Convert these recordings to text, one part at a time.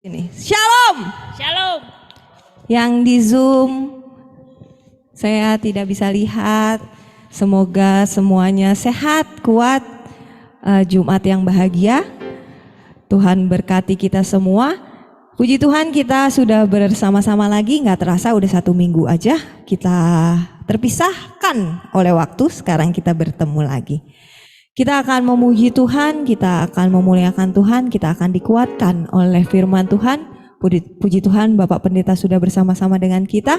Ini. Shalom. Shalom. Yang di Zoom saya tidak bisa lihat. Semoga semuanya sehat, kuat. Jumat yang bahagia. Tuhan berkati kita semua. Puji Tuhan kita sudah bersama-sama lagi. Gak terasa udah 1 minggu aja kita terpisahkan oleh waktu. Sekarang kita bertemu lagi. Kita akan memuji Tuhan, kita akan memuliakan Tuhan, kita akan dikuatkan oleh firman Tuhan. Puji Tuhan Bapak Pendeta sudah bersama-sama dengan kita.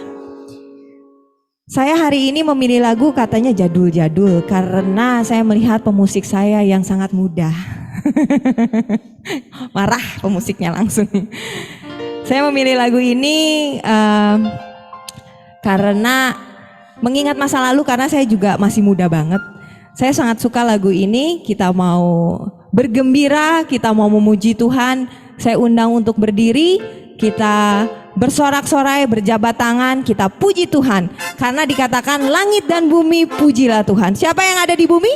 Saya hari ini memilih lagu katanya jadul-jadul karena saya melihat pemusik saya yang sangat muda. Marah pemusiknya langsung. Saya memilih lagu ini karena mengingat masa lalu karena saya juga masih muda banget. Saya sangat suka lagu ini, kita mau bergembira, kita mau memuji Tuhan. Saya undang untuk berdiri, kita bersorak-sorai, berjabat tangan, kita puji Tuhan. Karena dikatakan langit dan bumi pujilah Tuhan. Siapa yang ada di bumi?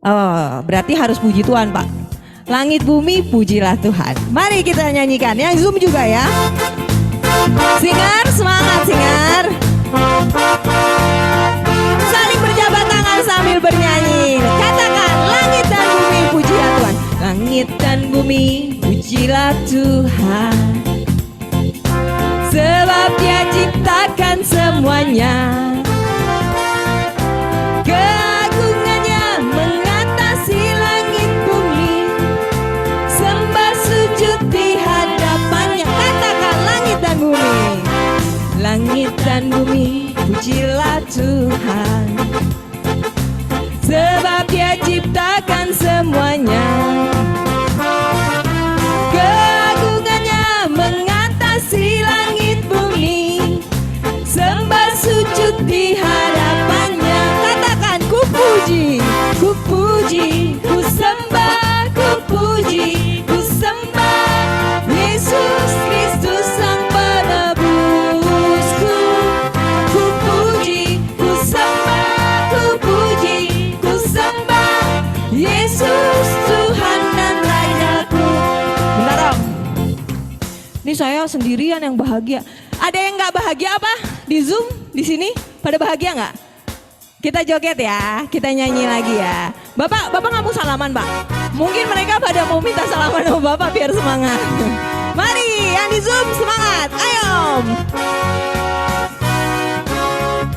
Oh, berarti harus puji Tuhan, Pak. Langit bumi pujilah Tuhan. Mari kita nyanyikan, yang Zoom juga ya. Singer, semangat singer. Saling berjabat tangan sambil bernyanyi. Katakan langit dan bumi pujilah Tuhan. Langit dan bumi pujilah Tuhan, sebab Dia ciptakan semuanya. Keagungannya mengatasi langit bumi, sembah sujud di hadapannya. Katakan langit dan bumi. Langit dan bumi pujilah Tuhan, sebab Dia ciptakan semuanya. Keagungannya mengatasi langit bumi, sembah sujud di hadapannya. Katakan ku puji, ku puji, ku sembah, ku puji, ku sembah Yesus Kristus Sang Penebusku. Ku puji, ku sembah, ku puji, ku sembah Yesus Tuhan dan Rajaku. Bentar Om, ini saya sendirian yang bahagia. Ada yang nggak bahagia apa di Zoom di sini? Pada bahagia nggak? Kita joget ya, kita nyanyi lagi ya. Bapak nggak mau salaman Pak? Mungkin mereka pada mau minta salaman sama Bapak biar semangat. Mari yang di Zoom semangat, ayo Om.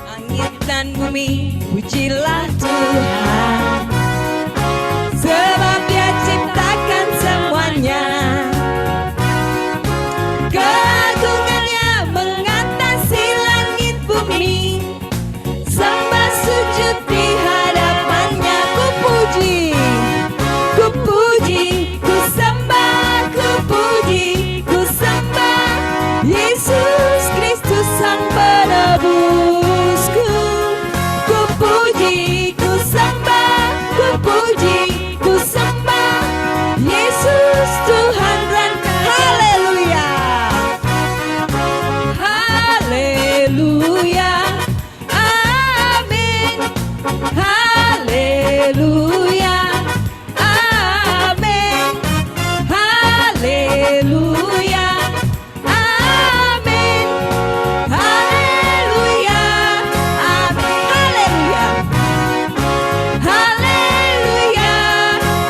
Langit dan bumi pujilah Tuhan, sebab Dia ciptakan semuanya. Keagungannya mengatasi langit bumi, sembah sujud di hadapannya. Ku puji, ku puji, ku sembah, ku puji, ku sembah Yesus Kristus Sang Penebusku. Ku puji, ku sembah, ku puji, ku sembah Yesus Tuhan dan haleluya. Haleluya. Amin. Haleluya. Amin. Haleluya. Amin. Haleluya. Amin. Haleluya. Haleluya.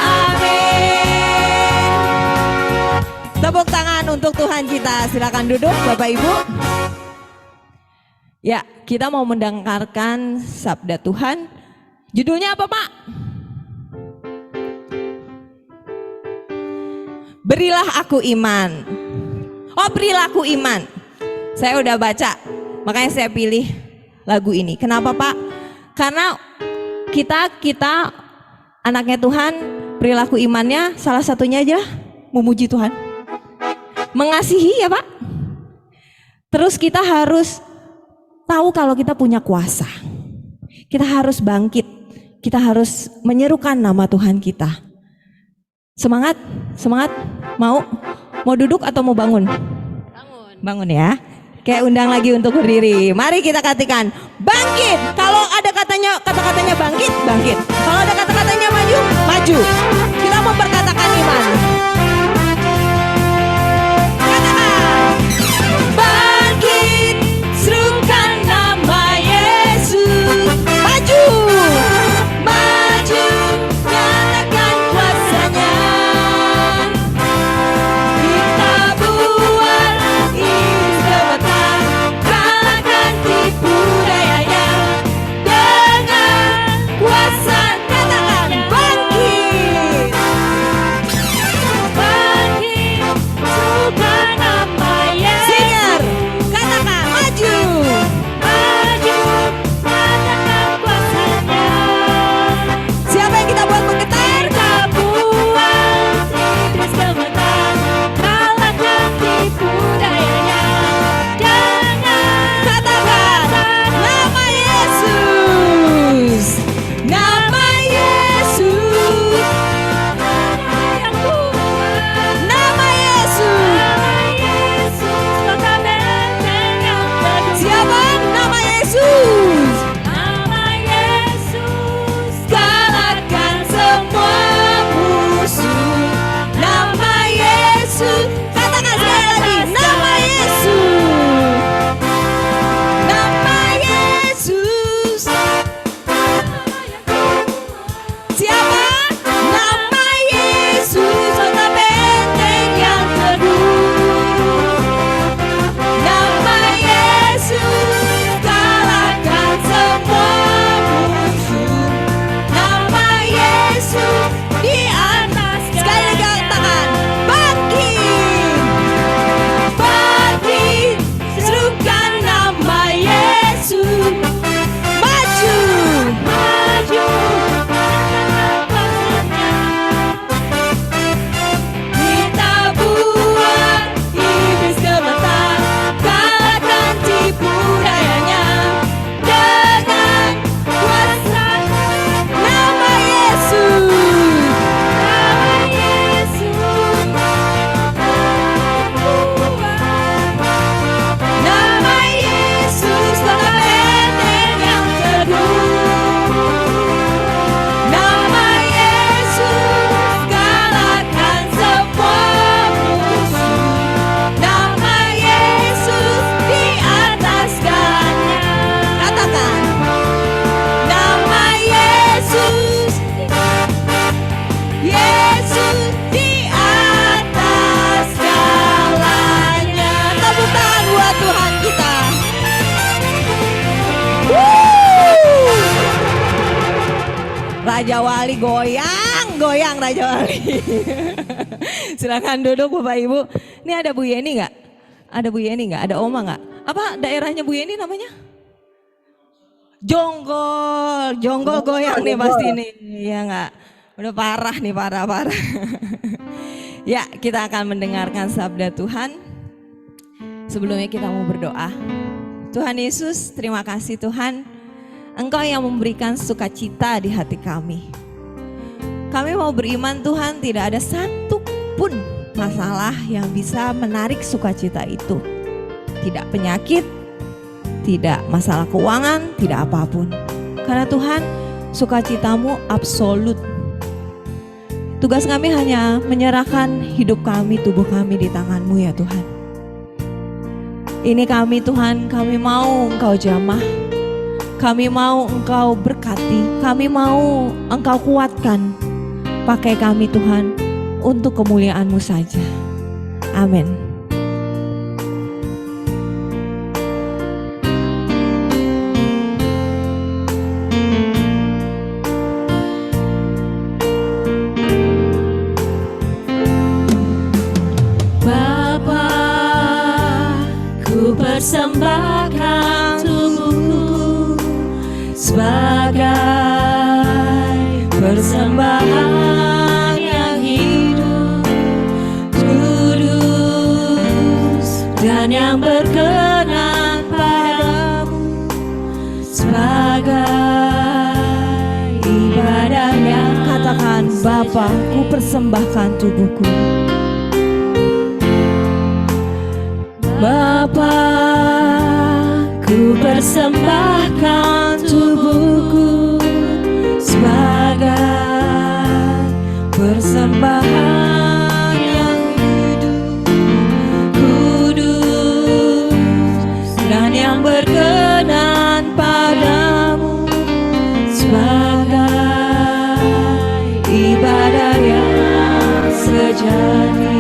Amin. Tepuk tangan untuk Tuhan kita. Silakan duduk Bapak Ibu. Ya, kita mau mendengarkan sabda Tuhan. Judulnya apa Pak? Berilah aku iman. Oh, perilaku iman. Saya udah baca, makanya saya pilih lagu ini. Kenapa Pak? Karena kita anaknya Tuhan, perilaku imannya salah satunya aja memuji Tuhan. Mengasihi ya Pak. Terus kita harus tahu kalau kita punya kuasa. Kita harus bangkit. Kita harus menyerukan nama Tuhan kita. Semangat, semangat. Mau duduk atau mau bangun? Bangun ya. Kayak undang lagi untuk berdiri. Mari kita katakan bangkit. Kalau ada kata-katanya bangkit, bangkit. Kalau ada kata-katanya maju, maju. Kita memperkatakan iman. Raja Wali goyang Raja Wali. Silakan duduk Bapak Ibu. Ini ada Bu Yeni nggak? Ada Bu Yeni nggak? Ada Oma nggak? Apa daerahnya Bu Yeni namanya? Jonggol goyang nih pasti nih, ya nggak? Udah parah nih, parah. Ya, kita akan mendengarkan sabda Tuhan. Sebelumnya kita mau berdoa. Tuhan Yesus, terima kasih Tuhan. Engkau yang memberikan sukacita di hati kami. Kami mau beriman Tuhan, tidak ada satu pun masalah yang bisa menarik sukacita itu. Tidak penyakit, tidak masalah keuangan, tidak apapun. Karena Tuhan, sukacitamu absolut. Tugas kami hanya menyerahkan hidup kami, tubuh kami di tangan-Mu ya Tuhan. Ini kami Tuhan, kami mau Engkau jamah. Kami mau Engkau berkati, kami mau Engkau kuatkan. Pakai kami Tuhan untuk kemuliaan-Mu saja. Amin. Bapa, ku persembahkan tubuhku sebagai persembahan yang hidup, kudus dan yang berkenan padamu, sebagai ibadah yang Katakan, Bapa, ku persembahkan tubuhku. Bapa, ku persembahkan tubuhku sebagai persembahan yang hidup, kudus dan yang berkenan padamu, sebagai ibadah yang sejati.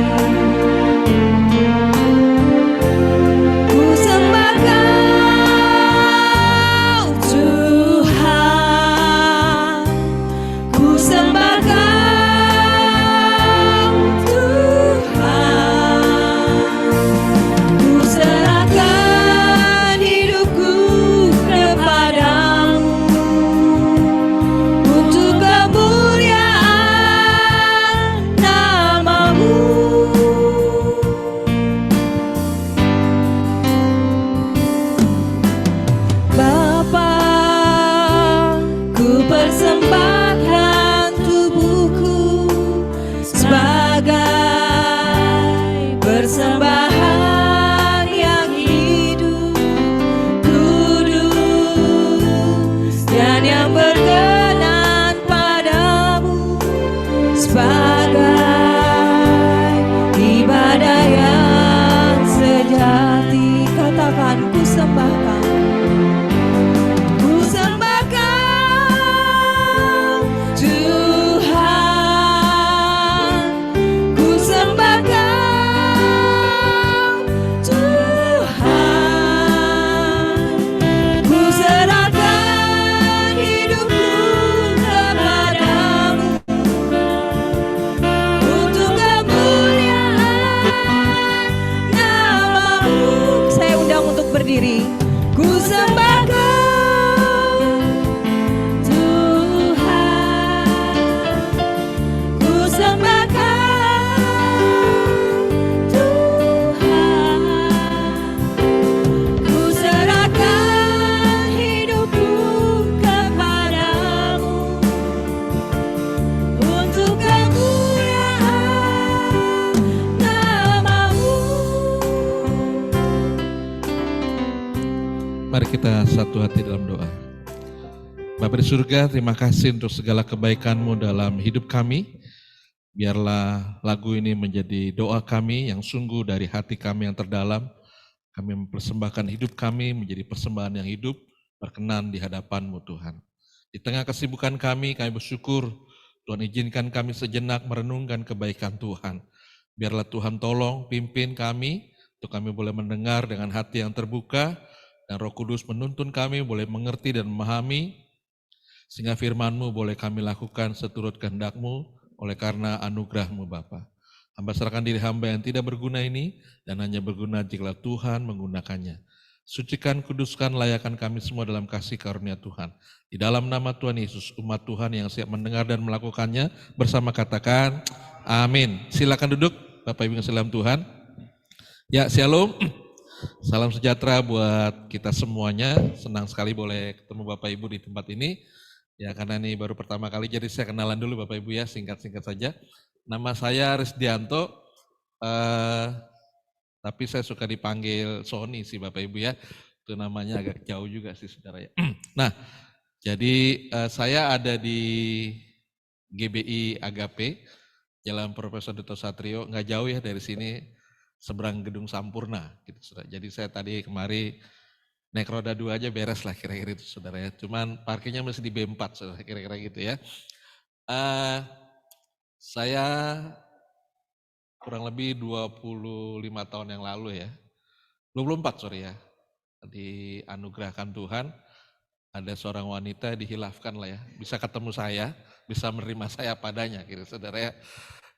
Mari kita satu hati dalam doa. Bapa di surga, terima kasih untuk segala kebaikan-Mu dalam hidup kami. Biarlah lagu ini menjadi doa kami yang sungguh dari hati kami yang terdalam. Kami mempersembahkan hidup kami menjadi persembahan yang hidup, berkenan di hadapan-Mu Tuhan. Di tengah kesibukan kami bersyukur Tuhan izinkan kami sejenak merenungkan kebaikan Tuhan. Biarlah Tuhan tolong pimpin kami, untuk kami boleh mendengar dengan hati yang terbuka, dan Roh Kudus menuntun kami boleh mengerti dan memahami Sehingga firman-Mu boleh kami lakukan seturut kehendak-Mu oleh karena anugerah-Mu Bapa. Hamba serahkan diri hamba yang tidak berguna ini dan hanya berguna jika Tuhan menggunakannya. Sucikan, kuduskan, layakkan kami semua dalam kasih karunia Tuhan. Di dalam nama Tuhan Yesus, umat Tuhan yang siap mendengar dan melakukannya bersama katakan amin. Silakan duduk Bapak Ibu yang dalam Tuhan. Ya, shalom. Salam sejahtera buat kita semuanya. Senang sekali boleh ketemu Bapak Ibu di tempat ini. Ya, karena ini baru pertama kali, jadi saya kenalan dulu Bapak Ibu ya, singkat-singkat saja. Nama saya Risdianto, tapi saya suka dipanggil Sony sih Bapak Ibu ya. Itu namanya agak jauh juga sih saudara ya. Nah, jadi saya ada di GBI Agape, Jalan Profesor Dito Satrio, nggak jauh ya dari sini, seberang Gedung Sampurna gitu saudara. Jadi saya tadi kemari naik roda 2 aja beres lah kira-kira itu saudara ya. Cuman parkirnya masih di B4 saudara, kira-kira gitu ya. Saya kurang lebih 25 tahun yang lalu ya, 24 sorry ya, dianugerahkan Tuhan, ada seorang wanita dihilafkan lah ya, bisa ketemu saya, bisa menerima saya padanya gitu saudara ya.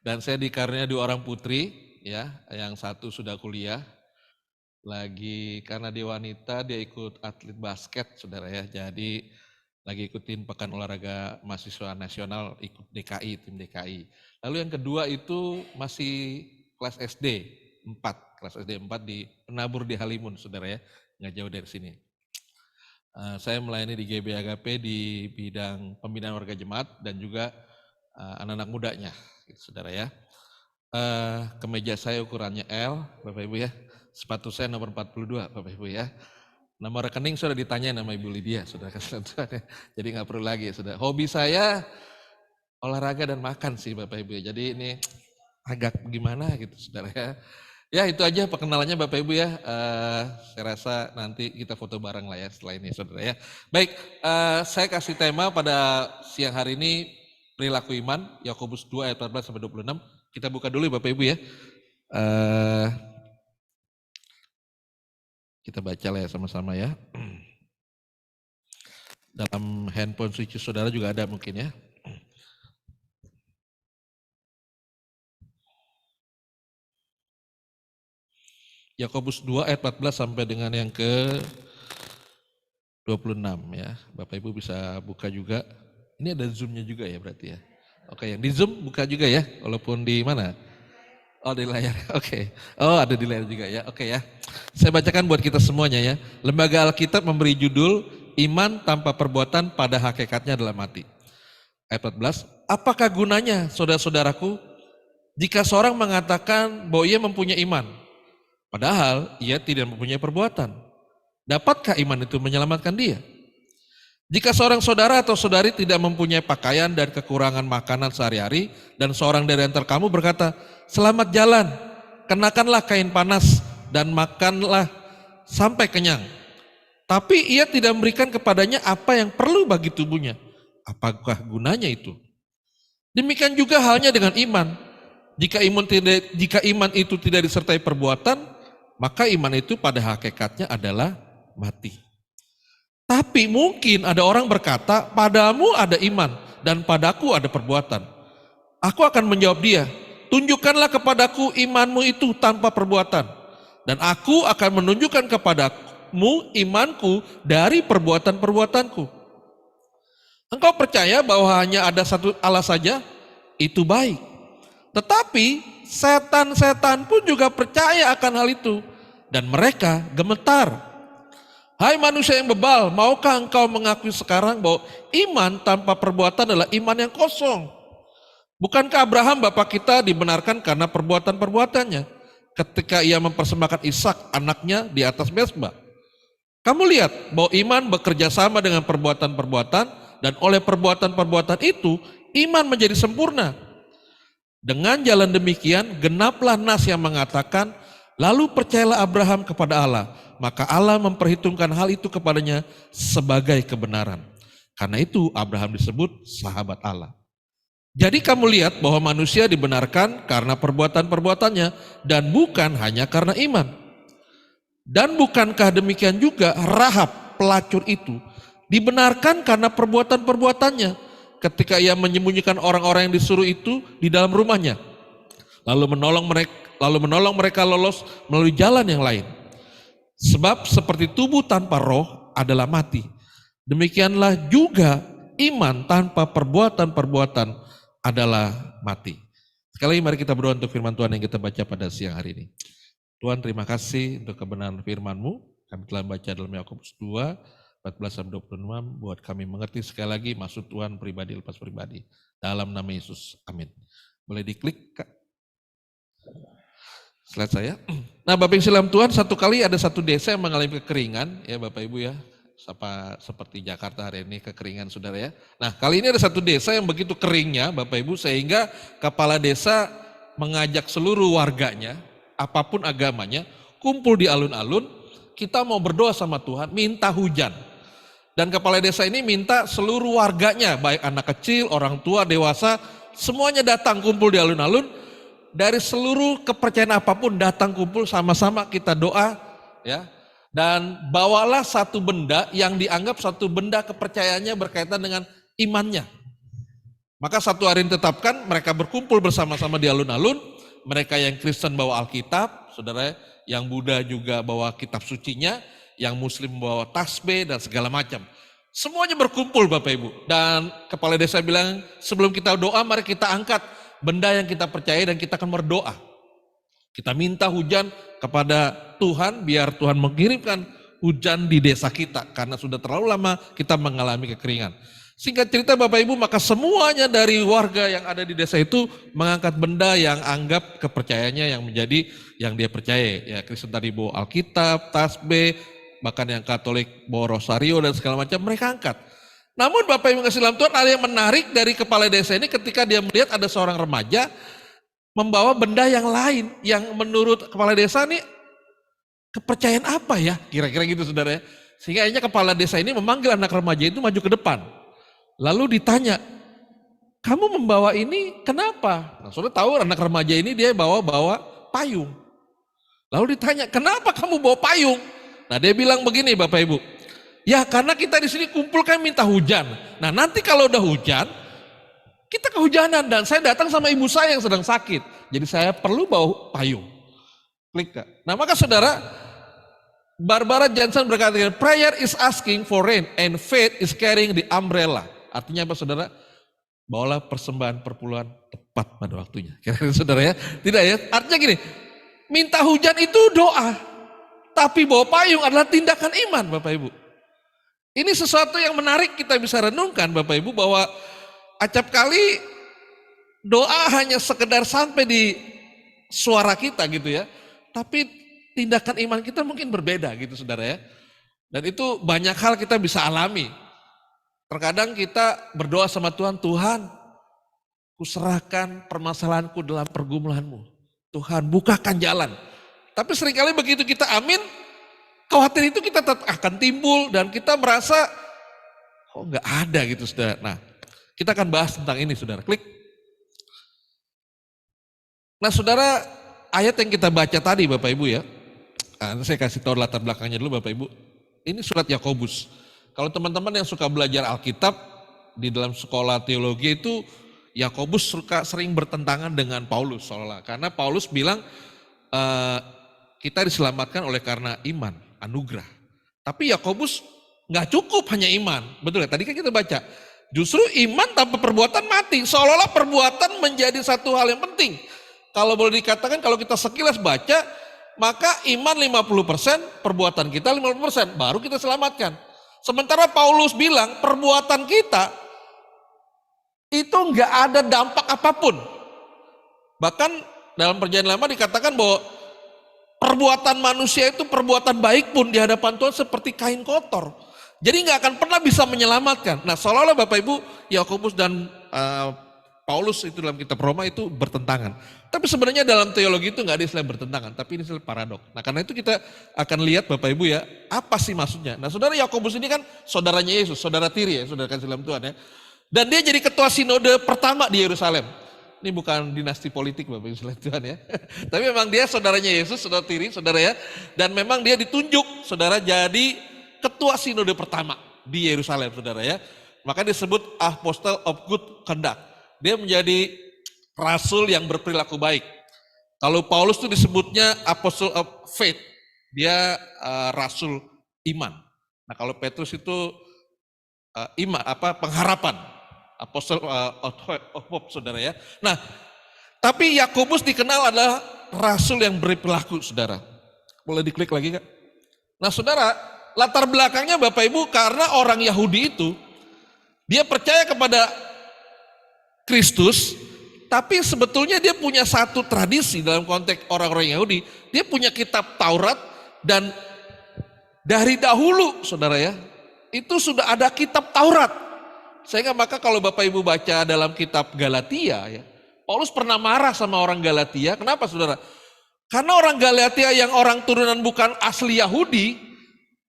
Dan saya dikaruniai 2 orang putri ya, yang satu sudah kuliah, lagi karena dia wanita dia ikut atlet basket saudara ya, jadi lagi ikutin pekan olahraga mahasiswa nasional, ikut DKI, tim DKI. Lalu yang kedua itu masih kelas SD 4, kelas SD 4 di Penabur di Halimun saudara ya, nggak jauh dari sini. Saya melayani di GB Agape di bidang pembinaan warga jemaat dan juga anak-anak mudanya gitu saudara ya. Kemeja saya ukurannya L Bapak Ibu ya, sepatu saya nomor 42 Bapak Ibu ya. Nomor rekening sudah ditanya nama Ibu Lydia, sudah kasih Tuhan ya. Jadi nggak perlu lagi, sudah. Hobi saya olahraga dan makan sih Bapak Ibu ya. Jadi ini agak gimana gitu saudara ya. Ya itu aja perkenalannya Bapak Ibu ya. Saya rasa nanti kita foto bareng lah ya setelah ini saudara ya. Baik, saya kasih tema pada siang hari ini perilaku iman, Yakobus 2 ayat 14 sampai 26. Kita buka dulu Bapak Ibu ya. Kita baca lah ya sama-sama ya. Dalam handphone switch saudara juga ada mungkin ya. Yakobus 2 ayat 14 sampai dengan yang ke 26 ya. Bapak Ibu bisa buka juga. Ini ada zoomnya juga ya berarti ya. Oke, yang di zoom buka juga ya, walaupun di mana? Oh di layar, oke. Oh ada di layar juga ya, oke ya. Saya bacakan buat kita semuanya ya. Lembaga Alkitab memberi judul Iman tanpa perbuatan pada hakikatnya adalah mati. Ayat 14, apakah gunanya saudara-saudaraku jika seorang mengatakan bahwa ia mempunyai iman, padahal ia tidak mempunyai perbuatan? Dapatkah iman itu menyelamatkan dia? Jika seorang saudara atau saudari tidak mempunyai pakaian dan kekurangan makanan sehari-hari, dan seorang dari antara kamu berkata, selamat jalan, kenakanlah kain panas dan makanlah sampai kenyang. Tapi ia tidak memberikan kepadanya apa yang perlu bagi tubuhnya. Apakah gunanya itu? Demikian juga halnya dengan iman. Jika iman itu tidak disertai perbuatan, maka iman itu pada hakikatnya adalah mati. Tapi mungkin ada orang berkata, padamu ada iman dan padaku ada perbuatan. Aku akan menjawab dia, tunjukkanlah kepadaku imanmu itu tanpa perbuatan, dan aku akan menunjukkan kepadamu imanku dari perbuatan-perbuatanku. Engkau percaya bahwa hanya ada satu Allah saja? Itu baik. Tetapi setan-setan pun juga percaya akan hal itu, dan mereka gemetar. Hai manusia yang bebal, maukah engkau mengakui sekarang bahwa iman tanpa perbuatan adalah iman yang kosong? Bukankah Abraham bapak kita dibenarkan karena perbuatan-perbuatannya ketika ia mempersembahkan Ishak anaknya di atas mezbah? Kamu lihat bahwa iman bekerja sama dengan perbuatan-perbuatan, dan oleh perbuatan-perbuatan itu iman menjadi sempurna. Dengan jalan demikian genaplah nas yang mengatakan, lalu percayalah Abraham kepada Allah, maka Allah memperhitungkan hal itu kepadanya sebagai kebenaran. Karena itu Abraham disebut sahabat Allah. Jadi kamu lihat bahwa manusia dibenarkan karena perbuatan-perbuatannya dan bukan hanya karena iman. Dan bukankah demikian juga Rahab pelacur itu Dibenarkan karena perbuatan-perbuatannya. Ketika ia menyembunyikan orang-orang yang disuruh itu di dalam rumahnya. Lalu menolong mereka lolos melalui jalan yang lain. Sebab seperti tubuh tanpa roh adalah mati. Demikianlah juga iman tanpa perbuatan-perbuatan adalah mati. Sekali lagi mari kita berdoa untuk firman Tuhan yang kita baca pada siang hari ini. Tuhan, terima kasih untuk kebenaran firman-Mu. Kami telah baca dalam Yakobus 2, 14-26 buat kami mengerti sekali lagi maksud Tuhan pribadi lepas pribadi. Dalam nama Yesus, amin. Boleh diklik, Kak? Slide saya. Nah, Bapak Ibu dalam Tuhan, satu kali ada satu desa yang mengalami kekeringan, ya Bapak Ibu ya. Seperti Jakarta hari ini kekeringan saudara ya. Nah, kali ini ada satu desa yang begitu keringnya Bapak Ibu, sehingga kepala desa mengajak seluruh warganya, apapun agamanya, kumpul di alun-alun, kita mau berdoa sama Tuhan, minta hujan. Dan kepala desa ini minta seluruh warganya, baik anak kecil, orang tua, dewasa, semuanya datang kumpul di alun-alun. Dari seluruh kepercayaan apapun datang kumpul sama-sama kita doa ya. Dan bawalah satu benda yang dianggap satu benda kepercayaannya berkaitan dengan imannya. Maka satu hari ditetapkan mereka berkumpul bersama-sama di alun-alun. Mereka yang Kristen bawa Alkitab, saudara, yang Buddha juga bawa kitab sucinya, yang Muslim bawa tasbih dan segala macam. Semuanya berkumpul Bapak Ibu. Dan kepala desa bilang, sebelum kita doa mari kita angkat benda yang kita percaya dan kita akan berdoa. Kita minta hujan kepada Tuhan biar Tuhan mengirimkan hujan di desa kita. Karena sudah terlalu lama kita mengalami kekeringan. Singkat cerita Bapak Ibu, maka semuanya dari warga yang ada di desa itu mengangkat benda yang anggap kepercayaannya yang menjadi yang dia percaya. Ya, Kristen tadi bawa Alkitab, tasbih, bahkan yang Katolik bawa rosario dan segala macam mereka angkat. Namun Bapak Ibu kasih dalam Tuhan, ada yang menarik dari kepala desa ini ketika dia melihat ada seorang remaja membawa benda yang lain yang menurut kepala desa ini kepercayaan apa ya? Kira-kira gitu saudara ya. Sehingga akhirnya kepala desa ini memanggil anak remaja itu maju ke depan. Lalu ditanya, kamu membawa ini kenapa? Nah, saudara tahu anak remaja ini dia bawa payung. Lalu ditanya, kenapa kamu bawa payung? Nah dia bilang begini Bapak Ibu, ya karena kita di sini kumpul kan minta hujan. Nah nanti kalau udah hujan, kita kehujanan dan saya datang sama ibu saya yang sedang sakit. Jadi saya perlu bawa payung. Klik Kak. Nah maka saudara, Barbara Johnson berkata, prayer is asking for rain and faith is carrying the umbrella. Artinya apa saudara? Bawalah persembahan perpuluhan tepat pada waktunya. Kira-kira saudara ya? Tidak ya? Artinya gini, minta hujan itu doa. Tapi bawa payung adalah tindakan iman Bapak Ibu. Ini sesuatu yang menarik kita bisa renungkan Bapak Ibu, bahwa acap kali doa hanya sekedar sampai di suara kita gitu ya. Tapi tindakan iman kita mungkin berbeda gitu saudara ya. Dan itu banyak hal kita bisa alami. Terkadang kita berdoa sama Tuhan, Tuhan kuserahkan permasalahanku dalam pergumulanmu. Tuhan bukakan jalan. Tapi seringkali begitu kita amin, khawatir itu kita tetap akan timbul dan kita merasa kok nggak ada gitu saudara. Nah kita akan bahas tentang ini saudara, klik. Nah saudara, ayat yang kita baca tadi Bapak Ibu ya, nah, saya kasih tahu latar belakangnya dulu Bapak Ibu. Ini surat Yakobus. Kalau teman-teman yang suka belajar Alkitab di dalam sekolah teologi itu, Yakobus sering bertentangan dengan Paulus seolah-olah. Karena Paulus bilang kita diselamatkan oleh karena iman, anugerah. Tapi Yakobus nggak cukup hanya iman, betul ya? Tadi kan kita baca, justru iman tanpa perbuatan mati. Seolah-olah perbuatan menjadi satu hal yang penting. Kalau boleh dikatakan, kalau kita sekilas baca, maka iman 50%, perbuatan kita 50%, baru kita selamatkan. Sementara Paulus bilang perbuatan kita itu nggak ada dampak apapun. Bahkan dalam perjanjian lama dikatakan bahwa perbuatan manusia itu perbuatan baik pun di hadapan Tuhan seperti kain kotor. Jadi nggak akan pernah bisa menyelamatkan. Nah seolah-olah Bapak Ibu, Yakobus dan Paulus itu dalam kitab Roma itu bertentangan. Tapi sebenarnya dalam teologi itu nggak ada istilah bertentangan, tapi ini istilah paradok. Nah karena itu kita akan lihat Bapak Ibu ya, apa sih maksudnya. Nah saudara, Yakobus ini kan saudaranya Yesus, saudara tiri ya, saudara kasih dalam Tuhan ya. Dan dia jadi ketua sinode pertama di Yerusalem. Ini bukan dinasti politik Bapak Ibu sekalian Tuhan ya. Tapi memang dia saudaranya Yesus, saudara tiri, saudara ya. Dan memang dia ditunjuk saudara jadi ketua sinode pertama. di Yerusalem, saudara ya. Maka disebut Apostle of Good Conduct. Dia menjadi rasul yang berperilaku baik. Kalau Paulus itu disebutnya Apostle of Faith, dia rasul iman. Nah kalau Petrus itu iman, pengharapan, Apostle of Hope, saudara ya. Nah tapi Yakobus dikenal adalah rasul yang berperilaku, saudara. Boleh diklik lagi Kak? Nah saudara, latar belakangnya Bapak Ibu karena orang Yahudi itu dia percaya kepada Kristus, tapi sebetulnya dia punya satu tradisi dalam konteks orang-orang Yahudi. Dia punya kitab Taurat dan dari dahulu saudara ya, itu sudah ada kitab Taurat. Sehingga maka kalau Bapak Ibu baca dalam kitab Galatia ya, Paulus pernah marah sama orang Galatia. Kenapa saudara? Karena orang Galatia yang orang turunan bukan asli Yahudi,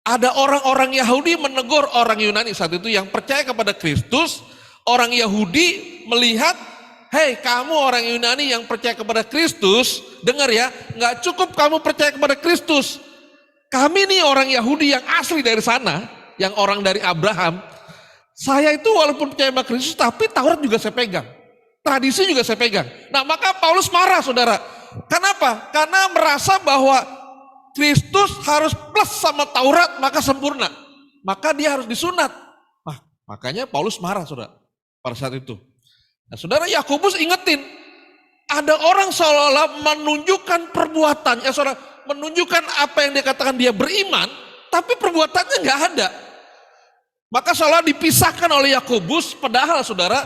ada orang-orang Yahudi menegur orang Yunani saat itu yang percaya kepada Kristus. Orang Yahudi melihat, hei kamu orang Yunani yang percaya kepada Kristus, dengar ya, nggak cukup kamu percaya kepada Kristus. Kami nih orang Yahudi yang asli dari sana, yang orang dari Abraham. Saya itu walaupun percaya kepada Kristus, tapi Taurat juga saya pegang. Tradisi juga saya pegang. Nah maka Paulus marah saudara. Kenapa? Karena merasa bahwa Kristus harus plus sama Taurat maka sempurna. Maka dia harus disunat. Nah, makanya Paulus marah saudara pada saat itu. Nah, saudara Yakobus ingetin, ada orang seolah-olah menunjukkan perbuatannya, saudara, menunjukkan apa yang dia katakan dia beriman, tapi perbuatannya nggak ada. Maka seolah dipisahkan oleh Yakobus, padahal saudara,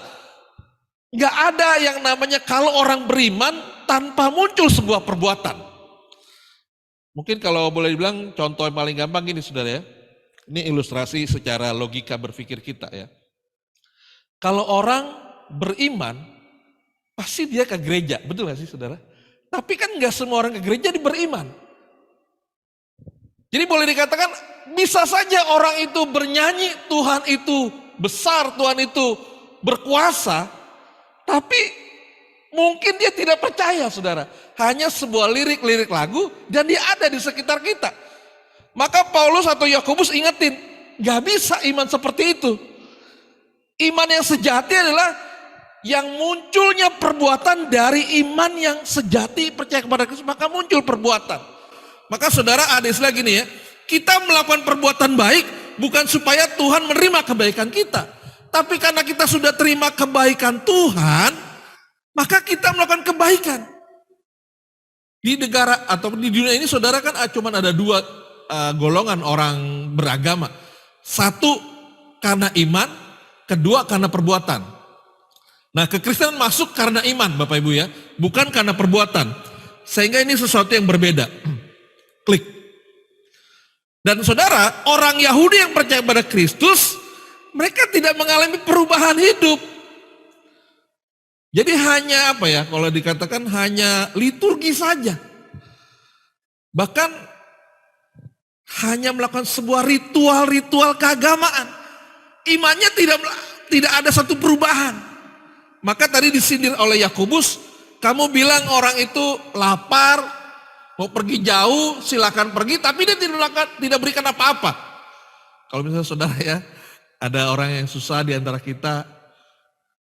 nggak ada yang namanya kalau orang beriman tanpa muncul sebuah perbuatan. Mungkin kalau boleh dibilang contoh yang paling gampang gini saudara ya. Ini ilustrasi secara logika berpikir kita ya. Kalau orang beriman, pasti dia ke gereja, betul gak sih saudara? Tapi kan gak semua orang ke gereja dia beriman. Jadi boleh dikatakan bisa saja orang itu bernyanyi Tuhan itu besar, Tuhan itu berkuasa, tapi mungkin dia tidak percaya saudara. Hanya sebuah lirik-lirik lagu dan dia ada di sekitar kita. Maka Paulus atau Yakobus ingetin, gak bisa iman seperti itu. Iman yang sejati adalah yang munculnya perbuatan dari iman yang sejati percaya kepada Kristus, maka muncul perbuatan. Maka saudara ada istilah gini ya, kita melakukan perbuatan baik bukan supaya Tuhan menerima kebaikan kita. Tapi karena kita sudah terima kebaikan Tuhan, maka kita melakukan kebaikan. Di negara atau di dunia ini saudara kan cuma ada dua golongan orang beragama. Satu karena iman, kedua karena perbuatan. Nah kekristenan masuk karena iman Bapak Ibu ya, bukan karena perbuatan. Sehingga ini sesuatu yang berbeda. Klik. Dan saudara, orang Yahudi yang percaya pada Kristus, mereka tidak mengalami perubahan hidup. Jadi hanya apa ya, kalau dikatakan hanya liturgi saja. Bahkan hanya melakukan sebuah ritual-ritual keagamaan. Imannya tidak ada satu perubahan. Maka tadi disindir oleh Yakobus, kamu bilang orang itu lapar, mau pergi jauh, silakan pergi, tapi dia tidak berikan apa-apa. Kalau misalnya saudara ya, ada orang yang susah di antara kita,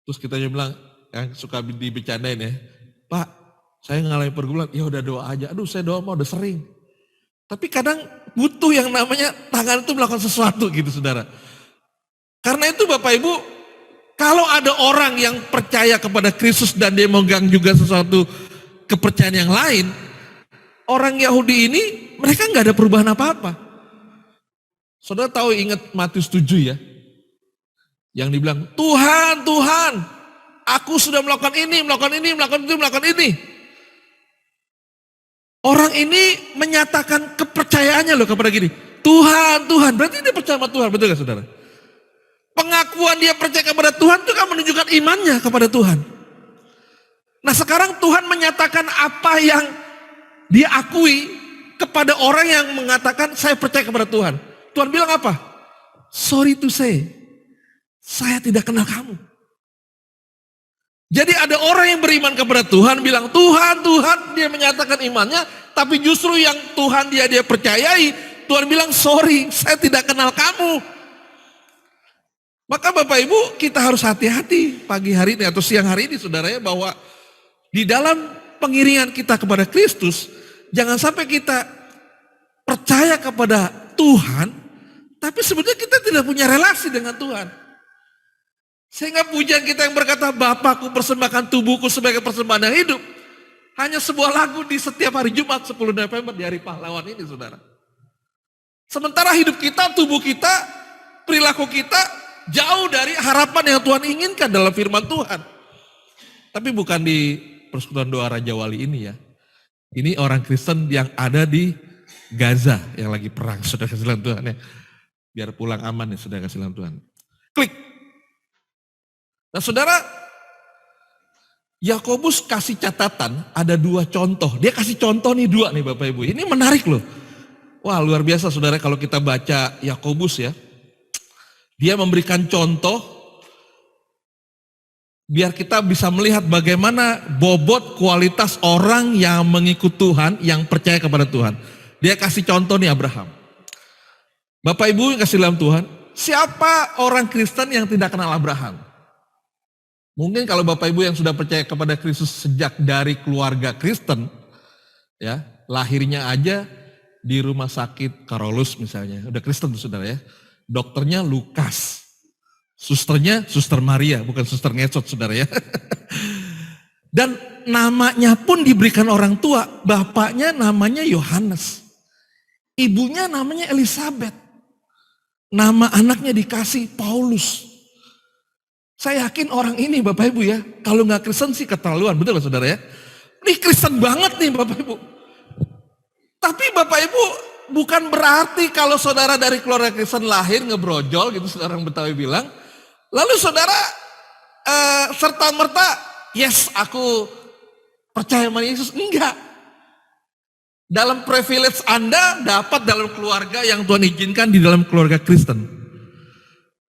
terus kita bilang, yang suka dibicarain ya, Pak, saya ngalamin pergumulan, ya udah doa aja. Aduh, saya doa mah udah sering. Tapi kadang butuh yang namanya tangan itu melakukan sesuatu gitu, saudara. Karena itu Bapak Ibu, kalau ada orang yang percaya kepada Kristus dan dia memegang juga sesuatu kepercayaan yang lain, orang Yahudi ini mereka nggak ada perubahan apa-apa. Saudara tahu ingat Matius 7 ya, yang dibilang Tuhan, Tuhan, aku sudah melakukan ini, melakukan ini, melakukan itu, melakukan ini. Orang ini menyatakan kepercayaannya loh kepada gini. Tuhan, Tuhan. Berarti dia percaya sama Tuhan, betul gak saudara? Pengakuan dia percaya kepada Tuhan itu kan menunjukkan imannya kepada Tuhan. Nah sekarang Tuhan menyatakan apa yang dia akui kepada orang yang mengatakan saya percaya kepada Tuhan. Tuhan bilang apa? Sorry to say, saya tidak kenal kamu. Jadi ada orang yang beriman kepada Tuhan bilang Tuhan, Tuhan, dia menyatakan imannya, tapi justru yang Tuhan dia percayai, Tuhan bilang sorry, saya tidak kenal kamu. Maka Bapak Ibu, kita harus hati-hati pagi hari ini atau siang hari ini saudara ya, bahwa di dalam pengiringan kita kepada Kristus, jangan sampai kita percaya kepada Tuhan, tapi sebenarnya kita tidak punya relasi dengan Tuhan. Sehingga pujian kita yang berkata, Bapakku persembahkan tubuhku sebagai persembahan yang hidup, hanya sebuah lagu di setiap hari Jumat 10 November di hari pahlawan ini saudara. Sementara hidup kita, tubuh kita, perilaku kita jauh dari harapan yang Tuhan inginkan dalam firman Tuhan. Tapi bukan di Persekutuan Doa Raja Wali ini ya. Ini orang Kristen yang ada di Gaza yang lagi perang, saudara kasih Tuhan ya. Biar pulang aman ya, saudara kasih Tuhan. Klik. Nah saudara, Yakobus kasih catatan ada 2 contoh. Dia kasih contoh nih 2 nih Bapak Ibu. Ini menarik loh. Wah luar biasa saudara kalau kita baca Yakobus ya. Dia memberikan contoh biar kita bisa melihat bagaimana bobot kualitas orang yang mengikut Tuhan, yang percaya kepada Tuhan. Dia kasih contoh nih Abraham. Bapak Ibu yang kasih dalam Tuhan, siapa orang Kristen yang tidak kenal Abraham? Mungkin kalau Bapak Ibu yang sudah percaya kepada Kristus sejak dari keluarga Kristen, ya lahirnya aja di rumah sakit Karolus misalnya, udah Kristen tuh saudara ya. Dokternya Lukas, susternya Suster Maria, bukan suster ngecot saudara ya. Dan namanya pun diberikan orang tua, bapaknya namanya Yohanes, ibunya namanya Elizabeth, nama anaknya dikasih Paulus. Saya yakin orang ini Bapak Ibu ya, kalau nggak Kristen sih keterlaluan, betul nggak saudara ya? Ini Kristen banget nih Bapak Ibu. Tapi Bapak Ibu, bukan berarti kalau saudara dari keluarga Kristen lahir ngebrojol gitu, saudara orang Betawi bilang, lalu saudara serta-merta, yes aku percaya sama Yesus. Enggak. Dalam privilege Anda dapat dalam keluarga yang Tuhan izinkan di dalam keluarga Kristen.